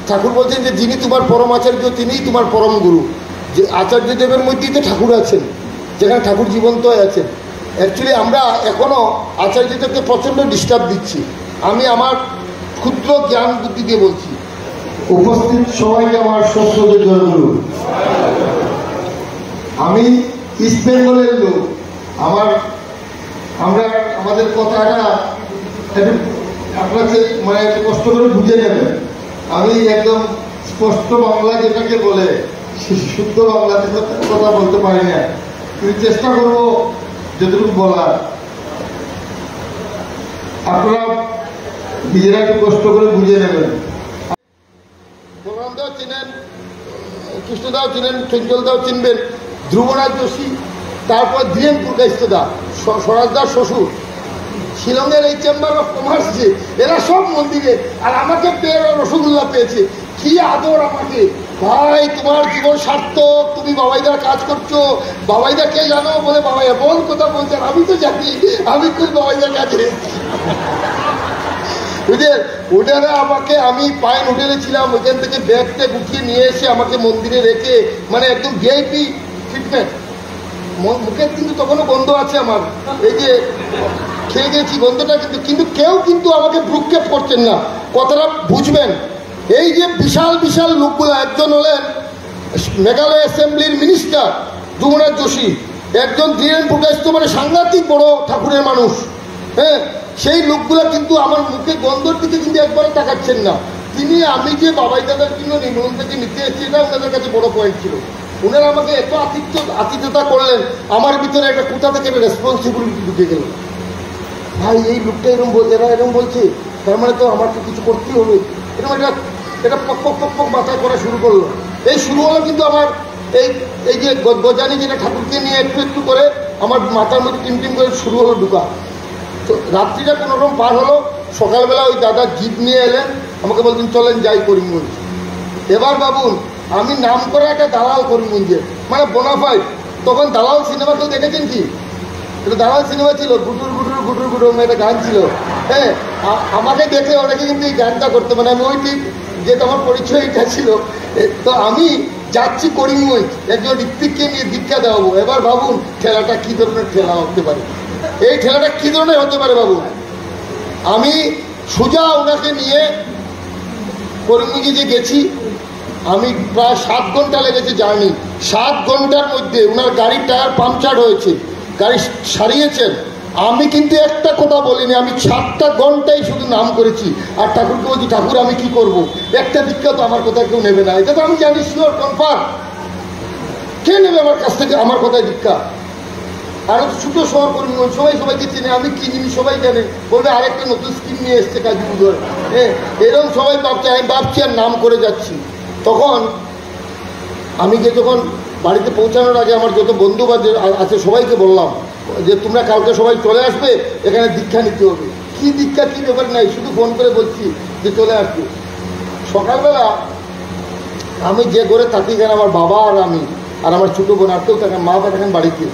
ঠাকুর বলছেন যে যিনি তোমার পরম আচার্য তিনিই তোমার পরম গুরু। যে আচার্যদেবের মধ্যেই তো ঠাকুর আছেন, যেখানে ঠাকুর জীবন্ত আছেন। অ্যাকচুয়ালি আমরা এখনও আচার্যদেবকে প্রচণ্ড ডিস্টার্ব দিচ্ছি। আমি আমার ক্ষুদ্র জ্ঞান বুদ্ধি দিয়ে বলছি। উপস্থিত সবাইকে আমার শ্রদ্ধেয় জয়গুরু। আমি ইস্ট বেঙ্গলের লোক। আমাদের কথাটা একটু আপনাকে মানে একটু কষ্ট করে বুঝে নেবেন। আমি একদম স্পষ্ট বাংলা যেটাকে বলে শুদ্ধ বাংলাতে কথা বলতে পারি না, কিন্তু চেষ্টা করবো যতটুকু বলার। আপনারা নিজেরা একটু কষ্ট করে বুঝে নেবেন। বলরামদাও চিনেন, কৃষ্ণদাও চিনেন, চঞ্চলদাও চিনবেন, ধ্রুবনাথ যোশী, তারপর ধীরেন পুরকাইস্তদা, স্বরাজদার শ্বশুর, শিলংয়ের এই চেম্বার অফ কমার্স, যে এরা সব মন্দিরে। আর আমাকে পেয়ে রসগোল্লা পেয়েছে, কি আদর আমাকে। ভাই তোমার জীবন সার্থক, তুমি বাবাইদার কাজ করছো। বাবাইদা কে জানো? বলে বাবাইদা। বল কথা বলছেন, আমি তো জানি, আমি খুব বাবাইদার কাছে। বুঝলেন, ওটারা আমাকে, আমি পাইন হোটেলে ছিলাম, ওইখান থেকে ব্যাগটা গুছিয়ে নিয়ে এসে আমাকে মন্দিরে রেখে, মানে একদম ভিআইপি ট্রিটমেন্ট। মুখের কিন্তু তখনও গন্ধ আছে আমার, এই যে খেয়ে গেছি গন্ধটা, কিন্তু কেউ কিন্তু আমাকে ভ্রুক্ষেপ করছেন না। কথাটা বুঝবেন। এই যে বিশাল বিশাল লোকগুলো, একজন হলেন মেঘালয় অ্যাসেম্বলির মিনিস্টার ধ্রুবনাথ যোশী, একজন ধীরেন পুরকাইস্ত, মানে সাংঘাতিক বড় ঠাকুরের মানুষ। হ্যাঁ, সেই লোকগুলা কিন্তু আমার মুখে গন্ধর দিকে কিন্তু একবারে তাকাচ্ছেন না। তিনি, আমি যে বাবাই দাদার জন্য নির্মল থেকে নিতে এসেছি, এটা ওনাদের কাছে বড় পয়েন্ট ছিল। ওনারা আমাকে এত আতিথ্যতা করলেন, আমার ভিতরে একটা কোথা থেকে একটা রেসপন্সিবিলিটি ঢুকে গেল। ভাই এই লোকটা এরা এরকম বলছে, তার মানে তো আমার তো কিছু করতেই হবে। এরকম এটা পক পক পক পক মাথায় করা শুরু করলো। এই শুরু হলো কিন্তু আমার এই যে গজানি, যেটা ঠাকুরকে নিয়ে একটু একটু করে আমার মাথার মধ্যে টিম করে শুরু হলো ঢুকা। তো রাত্রিটা কোনোরকম পার হলো। সকালবেলা ওই দাদা জিপ নিয়ে এলেন, আমাকে বলতেন চলেন যাই করিমগঞ্জ। এবার ভাবুন, আমি নাম করা একটা দালাল করিমগঞ্জে, মানে বোনাফাইড। তখন দালাল সিনেমা কেউ দেখেছেন কি? এটা দালাল সিনেমা ছিল, গুটুর গুটুর গুটুর গুটুর একটা গান ছিল। হ্যাঁ, আমাকে দেখে অনেকে কিন্তু এই গানটা করতে, মানে আমি ওই ঠিক যেটা আমার পরিচয় এটা ছিল। তো আমি যাচ্ছি করিমগঞ্জ, একজন ঋত্বিককে নিয়ে দীক্ষা দেওয়াবো। এবার ভাবুন ঠেলাটা কী ধরনের ঠেলা হতে পারে, এই ঠেলাটা কী ধরনের হতে পারে ভাবুন। আমি সোজা ওনাকে নিয়ে করিমগঞ্জে যে গেছি, আমি প্রায় 7 ঘন্টা লেগেছে জার্নি। 7 ঘন্টার মধ্যে ওনার গাড়ির টায়ার পাংচার হয়েছে, গাড়ি সারিয়েছেন। আমি কিন্তু একটা কথা বলিনি, আমি 7টা ঘন্টাই শুধু নাম করেছি। আর ঠাকুরকে বলছি, ঠাকুর আমি কি করব? একটা দীক্ষা তো আমার কথা কেউ নেবে না, এটা তো আমি জানি শিওর কনফার্ম। কে নেবে আমার কাছ থেকে আমার কথায় দীক্ষা? আরো ছোটো শহর করিমগঞ্জ, সবাইকে চেনে, আমি কি জিনিস সবাই জানে। বলবে আরেকটা নতুন স্কিম নিয়ে এসছে কাজী উদয়। হ্যাঁ, এরকম সবাই ভাবছে, আমি ভাবছি আর নাম করে যাচ্ছি। তখন আমি যখন বাড়িতে পৌঁছানোর আগে আমার যত বন্ধু বান্ধব আছে সবাইকে বললাম যে তোমরা কালকে সবাই চলে আসবে, এখানে দীক্ষা নিতে হবে। কি দীক্ষা কী ব্যাপার নাই, শুধু ফোন করে বলছি যে চলে আসবে। সকালবেলা আমি যে ঘরে থাকি, এখানে আমার বাবা আর আমি আর আমার ছোটো বোন, আর কেউ থাকেন, মা বাবা থাকেন বাড়িতে।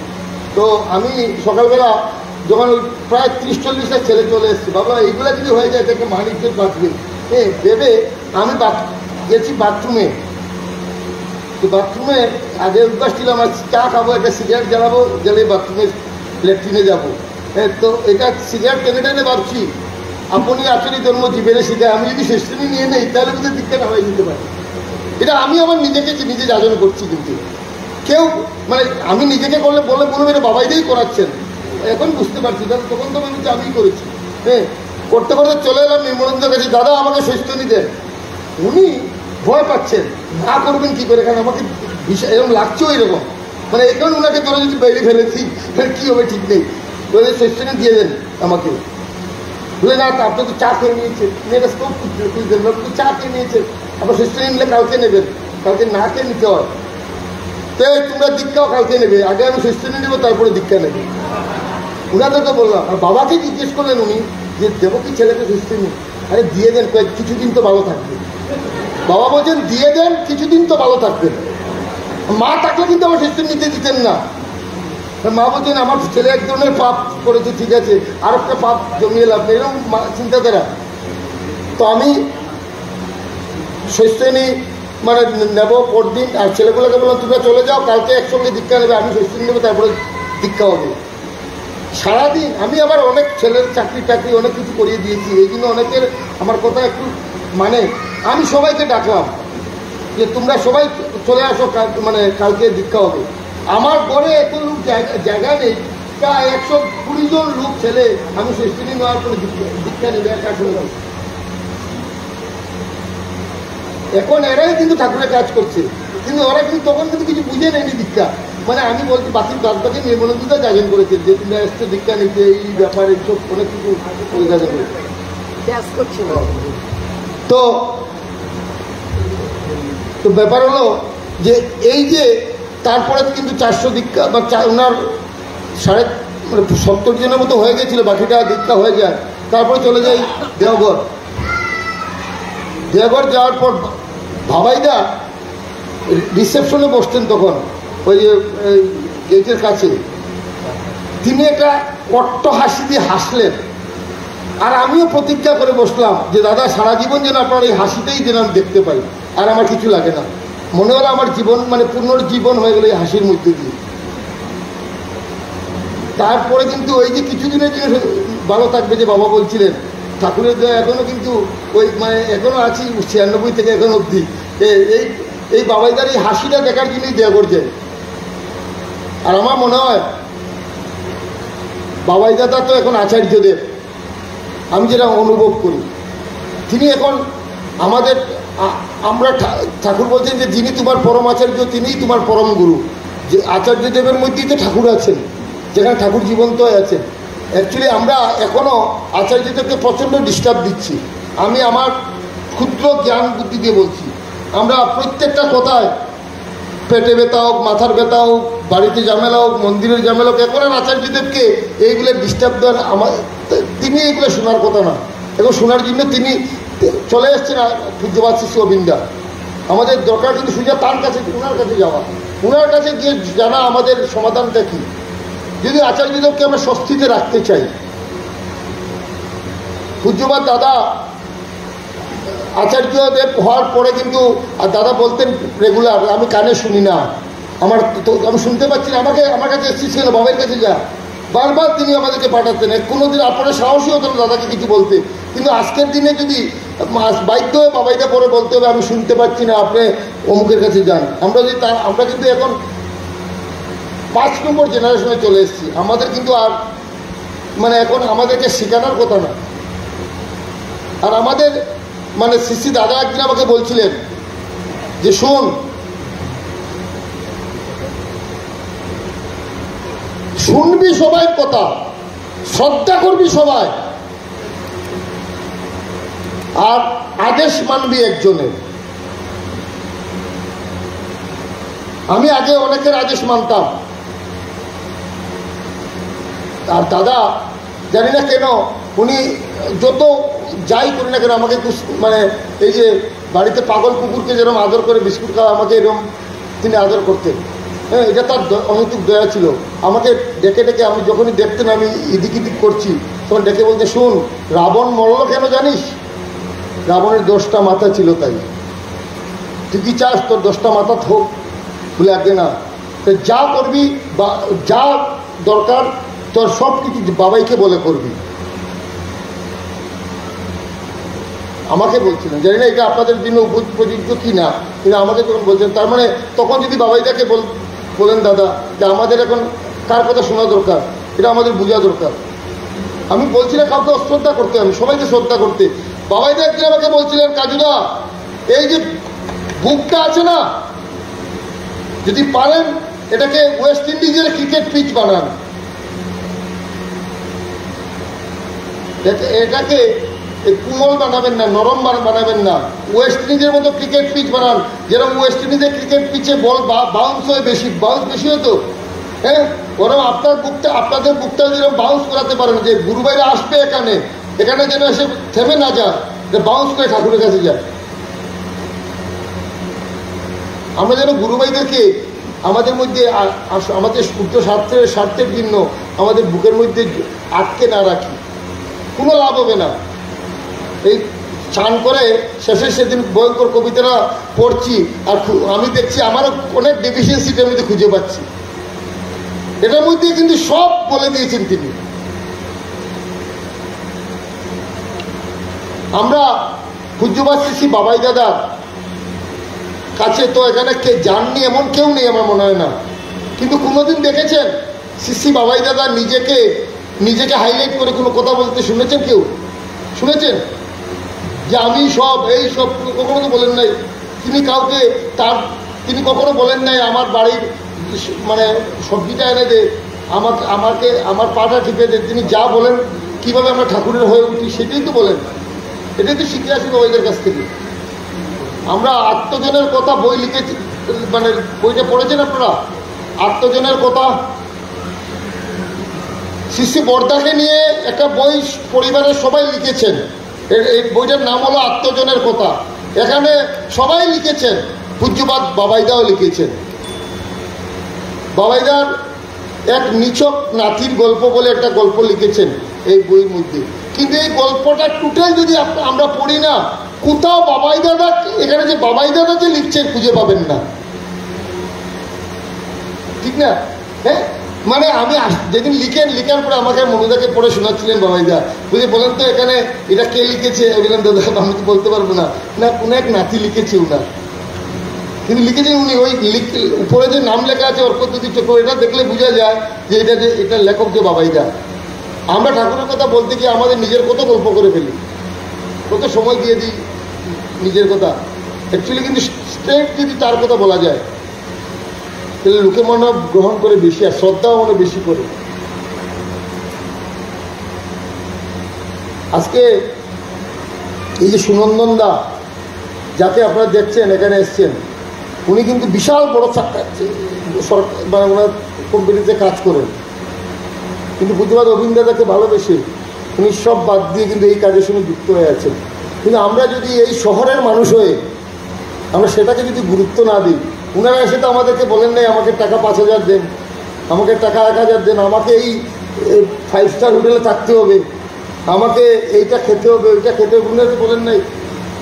তো আমি সকালবেলা যখন ওই প্রায় 30-40টা ছেলে চলে এসছে, বাবা এইগুলা যদি হয়ে যায় তাকে মানিকদের বাঁচবে। হ্যাঁ, ভেবে আমি গেছি বাথরুমে। তো বাথরুমে আগে অভ্যাস ছিল আমার, চা খাবো, একটা সিগারেট জ্বালাবো, জ্বালিয়ে বাথরুমে ল্যাট্রিনে যাবো। হ্যাঁ, তো এটা সিগারেট টেনে টেনে ভাবছি আপনি আসলে জন্ম জীবনে শিখায়, আমি যদি শেষশ্রেণী নিয়ে নেই তাহলে কিন্তু দীক্ষাটা হয়ে যেতে পারে। এটা আমি আমার নিজেকে নিজে যাজন করছি, কিন্তু কেউ মানে আমি নিজেকে করলে বললে বলবে এটা বাবাইদাই করাচ্ছেন। এখন বুঝতে পারছি, তখন তো আমি আমিই করেছি। হ্যাঁ, করতে করতে চলে এলাম নির্মলেন্দ্রের কাছে, দাদা আমাকে শেষশ্রেণী দেন। উনি ভয় পাচ্ছেন, না করবেন কী করে, কারণ আমাকে এরকম লাগছেও এরকম, মানে এখন ওনাকে ধরে যদি বাইরে ফেলেছি কী হবে ঠিক নেই। বলে শেষশ্রেণী দিয়ে দেন আমাকে। বলে না, আপনি তো চা খেয়ে নিয়েছেন, এটা স্টোভ খুঁজতেন, আপনি তো চা খেয়ে নিয়েছেন, আবার শেষশ্রেণী নিলে কালকে নেবেন, কালকে না খেয়ে নিতে হয়। তো তোমরা দীক্ষাও কালকে নেবে, আগে আমি শেষশ্রেণী নেবো তারপরে দীক্ষা নেবে। ওনাদেরকে বললাম। আর বাবাকে জিজ্ঞেস করলেন উনি যে দেবো কি ছেলেকে শেষশ্রেণী? আরে দিয়ে দেন, কিছুদিন তো ভালো থাকবে। বাবা বলছেন দিয়ে দেন, কিছুদিন তো ভালো থাকবেন। মা থাকলে কিন্তু আমার শেষশ্রেণী নিতে দিতেন না। মা বলছেন আমার ছেলে এক ধরনের পাপ করেছে, ঠিক আছে, আর একটা পাপ জমিয়ে লাভ নেই, এরকম চিন্তাধারা। তো আমি শৈশ্রেণী মানে নেব পরদিন, আর ছেলেগুলোকে বললাম তোমরা চলে যাও, কালকে একসঙ্গে দীক্ষা নেবে, আমি শৈশ্রেণী নেবো, তারপরে দীক্ষা হবে। সারাদিন আমি আবার অনেক ছেলের চাকরি টাকরি অনেক কিছু করিয়ে দিয়েছি, এই জন্য অনেকের আমার কথা একটু মানে আমি সবাইকে ডাকলাম যে তোমরা সবাই চলে আসো, মানে কালকে দীক্ষা হবে। আমার ঘরে এত লোক জায়গা নেই, প্রায় 120 জন লোক ছেলে আমি শৈশ্রেণী নেওয়ার পরে দীক্ষা নেবে একা সঙ্গে। এখন এরাই কিন্তু ঠাকুরের কাজ করছে, কিন্তু ওরা কিন্তু তখন কিন্তু কিছু বুঝে নেয়নি দীক্ষা। মানে আমি বলছি বাকি বাদবাকি নির্মলতা জাগেন করেছে যে তুমি এসছো দীক্ষা নিতে, এই ব্যাপারে সব অনেক কিছু জাগেন করেছে। তো তো ব্যাপার হলো যে এই যে তারপরে কিন্তু 400 দীক্ষা বা ওনার 70 জনের মতো হয়ে গেছিল, বাকিটা দীক্ষা হয়ে যায়। তারপরে চলে যাই দেওঘর। দেওঘর যাওয়ার পর ভাবাইদা রিসেপশনে বসতেন তখন ওই যে গেটের কাছে, তিনি একটা কট্ট হাসি দিয়ে হাসলেন। আর আমিও প্রতিজ্ঞা করে বসলাম যে দাদা সারা জীবন যেন আপনার এই হাসিতেই যেন আমি দেখতে পাই, আর আমার কিছু লাগে না। মনে হলো আমার জীবন মানে পুনর্জীবন হয়ে গেল এই হাসির মধ্যে দিয়ে। তারপরে কিন্তু ওই যে কিছুদিনের জন্য ভালো থাকবে যে বাবা বলছিলেন, ঠাকুরের দয়া এখনো কিন্তু ওই মানে এখনো আছি 96 থেকে এখন অবধি। এই বাবাইদার এই হাসিটা দেখার জন্যই দেয়া করছে। আর আমার মনে হয় বাবাইদাদা তো এখন আচার্যদেব, আমি যেটা অনুভব করি, তিনি এখন আমাদের আমরা ঠাকুর বলছেন যে যিনি তোমার পরম আচার্য তিনিই তোমার পরম গুরু। যে আচার্যদেবের মধ্যেই তো ঠাকুর আছেন, যেখানে ঠাকুর জীবন্ত আছেন। অ্যাকচুয়ালি আমরা এখনও আচার্যদেবকে প্রচণ্ড ডিস্টার্ব দিচ্ছি। আমি আমার ক্ষুদ্র জ্ঞান বুদ্ধি দিয়ে বলছি, আমরা প্রত্যেকটা কথায় পেটে ব্যথা হোক, মাথার ব্যথা হোক, বাড়িতে ঝামেলা হোক, মন্দিরের ঝামেলা হোক, এখন আর আচার্যদেবকে এইগুলো ডিস্টার্ব দেওয়ার তিনি এইগুলো শোনার কথা না। এখন শোনার জন্য তিনি চলে এসছেন পূজ্যপাদ শিষ্য অবিন্দা। আমাদের দরকার কিন্তু সোজা তার কাছে, ওনার কাছে যাওয়া, ওনার কাছে গিয়ে জানা আমাদের সমাধানটা কী। যদি আচার্যদেবকে আমরা স্বস্তিতে রাখতে চাই, পূজ্যপাদ দাদা আচার্যদেব হওয়ার পরে কিন্তু আর দাদা বলতেন রেগুলার, আমি কানে শুনি না, আমি শুনতে পাচ্ছি না, আমার কাছে এসেছিল বাবার কাছে যা, বারবার তিনি আমাদেরকে পাঠাতেন। কোনোদিন আপনার সাহসী হতো না দাদাকে কিছু বলতে। কিন্তু আজকের দিনে যদি বাধ্য হয়ে বাবাইটা পরে বলতে হবে আমি শুনতে পাচ্ছি না, আপনি অমুকের কাছে যান। আমরা কিন্তু এখন 5 নম্বর জেনারেশনে চলে এসেছি। আমাদের কিন্তু আর মানে এখন আমাদেরকে শেখানোর কথা না। আর আমাদের মানে শ্রী দাদা একদিন আমাকে বলছিলেন যে শোন, শুনবি সবাই কথা, শ্রদ্ধা করবি সবাই, আর আদেশ মানবি একজনের। আমি আগে অনেকের আদেশ মানতাম, আর দাদা জানি না কেন উনি যত যাই করি না কেন আমাকে মানে এই যে বাড়িতে পাগল কুকুরকে যেরকম আদর করে বিস্কুট খাওয়া, আমাকে এরকম তিনি আদর করতেন। হ্যাঁ, এটা তার অনৈতিক দয়া ছিল। আমাকে ডেকে ডেকে আমি যখনই দেখতেন আমি ইদিক ইদিক করছি, তখন ডেকে বলতে শোন, রাবণ মরল কেন জানিস? রাবণের 10টা মাথা ছিল, তাই তুই কি চাস তোর 10টা মাথা হোক? বলে আগে না, যা করবি বা যা দরকার তোর সব কিছু বাবাইকে বলে করবি। আমাকে বলছিলেন, জানি না এটা আপনাদের জন্য উপযোগ্য কি না, কিন্তু আমাকে তখন বলছেন। তার মানে তখন যদি বাবাইটাকে বলেন দাদা যে আমাদের এখন কার কথা শোনা দরকার, এটা আমাদের বোঝা দরকার। আমি বলছি না কাউকে অশ্রদ্ধা করতে, আমি সবাইকে শ্রদ্ধা করতে। বাবাইদা একদিন আমাকে বলছিলেন, কাজুদা এই যে বুকটা আছে না, যদি পারেন এটাকে ওয়েস্ট ইন্ডিজের ক্রিকেট পিচ বানান, এটাকে কোমল বানাবেন না, নরম বানাবেন না, ওয়েস্ট ইন্ডিজের মতো ক্রিকেট পিচ বানান। যেরকম ওয়েস্ট ইন্ডিজের ক্রিকেট পিচে বল বাউন্স হয়, বাউন্স বেশি হতো। হ্যাঁ, ওরকম আপনাদের বুকটা যেরকম বাউন্স করাতে পারেন, যে গুরু বাইরে আসবে এখানে যেন এসে থেমে না যায়, যে বাউন্স করে ঠাকুরের কাছে যায়। আমরা যেন গুরুভাইদেরকে আমাদের মধ্যে আমাদের শুদ্ধ স্বার্থের জন্য আমাদের বুকের মধ্যে আটকে না রাখি, কোনো লাভ হবে না। এই চান করে শেষে সেদিন ভয়ঙ্কর কবিতাটা পড়ছি, আর আমি দেখছি আমারও অনেক ডেফিসিয়েন্সিটার মধ্যে খুঁজে পাচ্ছি। এটার মধ্যে কিন্তু সব বলে দিয়েছেন তিনি। আমরা পূজ্যবাদ শ্রী বাবাই দাদার কাছে তো এখানে কে জাননি এমন কেউ নেই আমার মনে হয় না, কিন্তু কোনোদিন দেখেছেন শ্রী বাবাই দাদা নিজেকে হাইলাইট করে কোনো কথা বলতে শুনেছেন? কেউ শুনেছেন যে আমি সব এই সব? কখনো তো বলেন নাই তিনি কাউকে। তিনি কখনো বলেন নাই আমার বাড়ির মানে সবজিটা এনে দে, আমাকে আমার পাটা টিপে দে। তিনি যা বলেন কিভাবে আমরা ঠাকুরের হয়ে উঠি সেটাই তো বলেন। এটাই তো শিখে আসি বাবাইদের কাছ থেকে। আমরা আত্মজনের কথা বই লিখেছি, মানে বইটা পড়েছেন আপনারা? আত্মজনের কথা শ্রী বর্দাকে নিয়ে একটা বই পরিবারের সবাই লিখেছেন। এই বইটার নাম হলো আত্মজনের কথা। এখানে সবাই লিখেছেন, পূজ্যপাদ বাবাইদাও লিখেছেন। বাবাইদার এক নিছক নাতির গল্প বলে একটা গল্প লিখেছেন এই বইয়ের মধ্যে, কিন্তু এই গল্পটা টোটাল যদি আমরা পড়ি না, কোথাও বাবাই দাদা, এখানে যে বাবাই দাদা যে লিখছেন খুঁজে পাবেন না, ঠিক না? হ্যাঁ, মানে আমি যেদিন লিখার পরে আমাকে মনুদাকে পড়ে শোনাচ্ছিলেন বাবাইদা, বুঝে বলেন তো এখানে এটা কে লিখেছে? বললেন দাদা আমি তো বলতে পারবো না, না কোনো এক নাতি লিখেছে ওনার, কিন্তু লিখেছেন উনি। ওই উপরে যে নাম লেখা আছে অর্কদ্যুতি চক্র, এটা দেখলে বোঝা যায় যে এটা লেখক যে বাবাইদা। আমরা ঠাকুরের কথা বলতে গিয়ে আমাদের নিজের কত গল্প করে ফেলি, কত সময় দিয়ে দিই নিজের কথা। অ্যাকচুয়ালি কিন্তু স্ট্রেট যদি তার কথা বলা যায় তাহলে লোকে মনে গ্রহণ করে বেশি, আর শ্রদ্ধাও মনে বেশি করে। আজকে এই যে সুনন্দন দা যাকে আপনারা দেখছেন এখানে এসছেন, উনি কিন্তু বিশাল বড় মানে ওনার কোম্পানিতে কাজ করেন, কিন্তু পূজ্যপাদ অবিন্দ দাদাকে ভালোবেসে উনি সব বাদ দিয়ে কিন্তু এই কাজের সঙ্গে যুক্ত হয়ে আছেন। কিন্তু আমরা যদি এই শহরের মানুষ হয়ে আমরা সেটাকে যদি গুরুত্ব না দিই, ওনারা এসে তো আমাদেরকে বলেন নাই আমাকে টাকা 5,000 দেন, আমাকে টাকা 1,000 দেন, আমাকে এই 5 স্টার হোটেলে থাকতে হবে, আমাকে এইটা খেতে হবে, ওইটা খেতে হবে, উনারা তো বলেন নাই।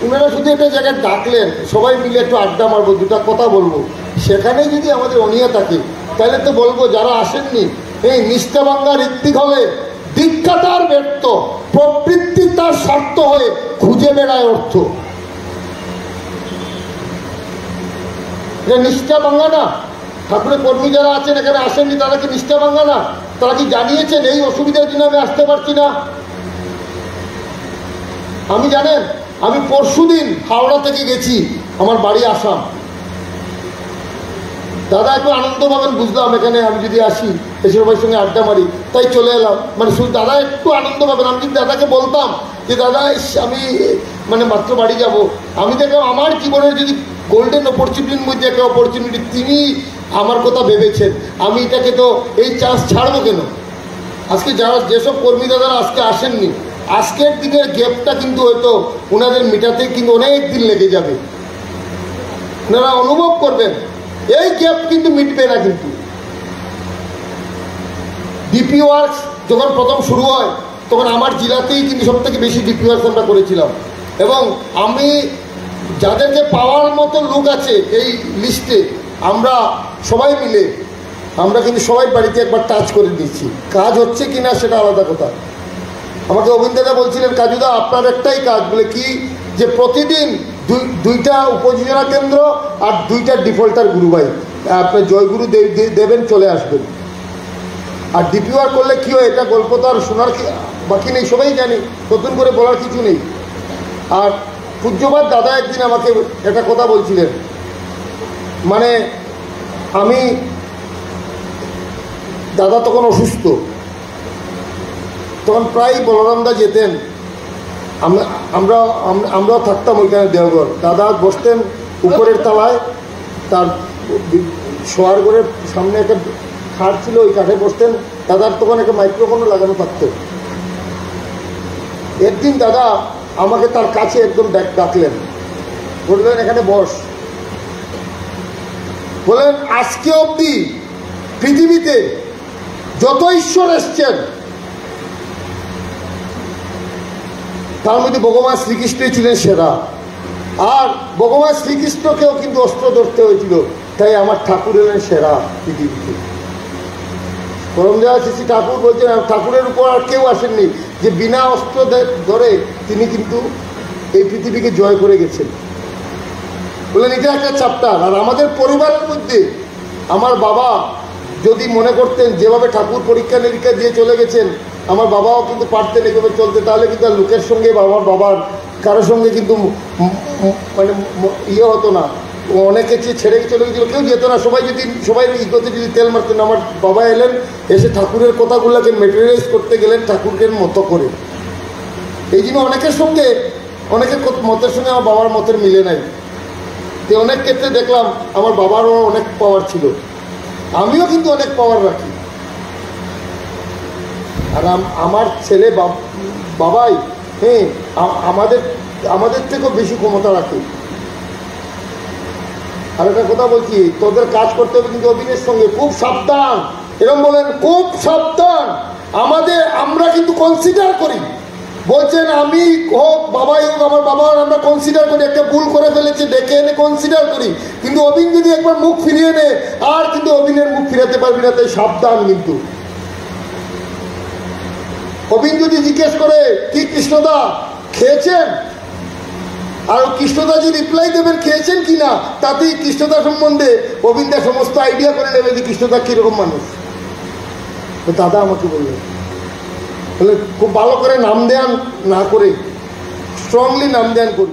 ওনারা শুধু একটা জায়গায় ডাকলেন, সবাই মিলে একটু আড্ডা মারবো, দুটা কথা বলবো। সেখানে যদি আমাদের অনিয়া থাকে তাহলে তো বলবো যারা আসেননি, এই নিষ্ঠাবাঙ্গা ঋত্বিক হলে দীক্ষা তার ব্যর্থ, প্রবৃত্তি তার স্বার্থ হয়ে খুঁজে বেড়ায় অর্থ। এটা নিষ্ঠা ভাঙ্গা না? ঠাকুরের কর্মী যারা আছেন এখানে আসেননি, তারা কি নিষ্ঠা ভাঙ্গা না? তারা কি জানিয়েছেন এই অসুবিধার জন্য আমি আসতে পারছি না? আমি জানেন, আমি পরশুদিন হাওড়া থেকে গেছি, আমার বাড়ি আসাম। দাদা একটু আনন্দ পাবেন বুঝলাম এখানে আমি যদি আসি, এসে সবার সঙ্গে আড্ডা মারি, তাই চলে এলাম। মানে শুধু দাদা একটু আনন্দ পাবেন। আমি যদি দাদাকে বলতাম যে দাদা আমি মানে মাত্র বাড়ি যাব, আমি দেখলাম আমার জীবনের যদি গোল্ডেন অপরচুনিটির মধ্যে একটা অপরচুনিটি, তিনি আমার কথা ভেবেছেন, আমি এটাকে তো এই চান্স ছাড়বো কেন? আজকে যারা যেসব কর্মী দাদারা আজকে আসেননি, আজকের দিনের গ্যাপটা কিন্তু হয়তো ওনাদের মেটাতে কিন্তু অনেক দিন লেগে যাবে। ওনারা অনুভব করবেন এই গ্যাপ কিন্তু মিটবে না। কিন্তু ডিপি ওয়ার্কস যখন প্রথম শুরু হয় তখন আমার জেলাতেই কিন্তু সব থেকে বেশি ডিপি ওয়ার্কস আমরা করেছিলাম, এবং আমি যাদেরকে পাওয়ার মতো লোক আছে এই লিস্টে আমরা সবাই মিলে আমরা কিন্তু সবাই বাড়িতে একবার টাচ করে দিচ্ছি। কাজ হচ্ছে কি না সেটা আলাদা কথা। আমাকে অবিন্দাদা বলছিলেন কাজুদা আপনার একটাই কাজ, বলে কি যে প্রতিদিন দুইটা উপযোজনা কেন্দ্র আর 2টা ডিফল্টার গুরুভাই আপনি জয়গুরু দেবেন, চলে আসবেন। আর ডিপিওয়ার করলে কী হয়, এটা গল্প তো আর শোনার বাকি নেই, সবাই জানি, নতুন করে বলার কিছু নেই। আর পূজ্যপাদ দাদা একদিন আমাকে একটা কথা বলছিলেন, মানে আমি দাদা তখন অসুস্থ, তখন প্রায় বলরামদা যেতেন, আমরাও থাকতাম ওইখানে দেওঘর। দাদা বসতেন উপরের তলায়, তার শোয়ার ঘরের সামনে একটা খাট ছিল, ওই কাঠে বসতেন। দাদার তখন একটা মাইক্রোফোনও লাগানো থাকতো। একদিন দাদা আমাকে তার কাছে একদম ডাকলেন, বললেন এখানে বস। বলেন আজকে অবধি পৃথিবীতে যত ঈশ্বর এসছেন তার মধ্যে ভগবান শ্রীকৃষ্ণই ছিলেন সেরা। আর ভগবান শ্রীকৃষ্ণকেও কিন্তু অস্ত্র ধরতে হয়েছিল, তাই আমার ঠাকুর হলেন সেরা পৃথিবীতে। করমজা শ্রী ঠাকুর বলছেন ঠাকুরের উপর আর কেউ আসেননি যে বিনা অস্ত্র ধরে তিনি কিন্তু এই পৃথিবীকে জয় করে গেছেন। বললেন এটা একটা চ্যাপ্টার। আর আমাদের পরিবারের মধ্যে আমার বাবা যদি মনে করতেন যেভাবে ঠাকুর পরীক্ষা নিরীক্ষা দিয়ে চলে গেছেন, আমার বাবাও কিন্তু পারতেন এভাবে চলতে, তাহলে কিন্তু আর লোকের সঙ্গে বাবার কারোর সঙ্গে কিন্তু মানে ইয়ে হতো না। অনেকে ছেড়ে চলে গেছিল, কেউ যেত না, সবাই ইগোতে যদি তেল মারতেন। আমার বাবা এলেন, এসে ঠাকুরের কথাগুলোকে মেটেরিয়ালাইজ করতে গেলেন ঠাকুরকে মতো করে। এই জন্য অনেকের মতের সঙ্গে আমার বাবার মতের মিলে নাই। তো অনেক ক্ষেত্রে দেখলাম আমার বাবারও অনেক পাওয়ার ছিল, আমিও কিন্তু অনেক পাওয়ার রাখি। আর আমার ছেলে বাবাই আমাদের থেকেও বেশি ক্ষমতা রাখে। আর একটা কথা বলছি, তোদের কাজ করতে হবে কিন্তু অভিনয়ের সঙ্গে খুব সাবধান। এরকম বলেন খুব সাবধান। আমরা কিন্তু কনসিডার করি, বলছেন আমি হোক বাবাই হোক, আমার বাবা আমরা কনসিডার করি, একটা ভুল করে ফেলেছে ডেকে এনে কনসিডার করি। কিন্তু অভিন যদি একবার মুখ ফিরিয়ে নেয় আর কিন্তু অভিনের মুখ ফিরাতে পারবি না, তাই সাবধান। কিন্তু অভিন যদি জিজ্ঞেস করে কি কৃষ্ণদা খেয়েছেন, আর কৃষ্ণদা যে রিপ্লাই দেবেন খেয়েছেন কিনা, তাতেই কৃষ্ণদা সম্বন্ধে অভিনদা সমস্ত আইডিয়া করে নেবে যে কৃষ্ণদা কিরকম মানুষ। দাদা আমাকে বললেন, বলে খুব ভালো করে নাম দেন না করে স্ট্রংলি নাম দেন করি।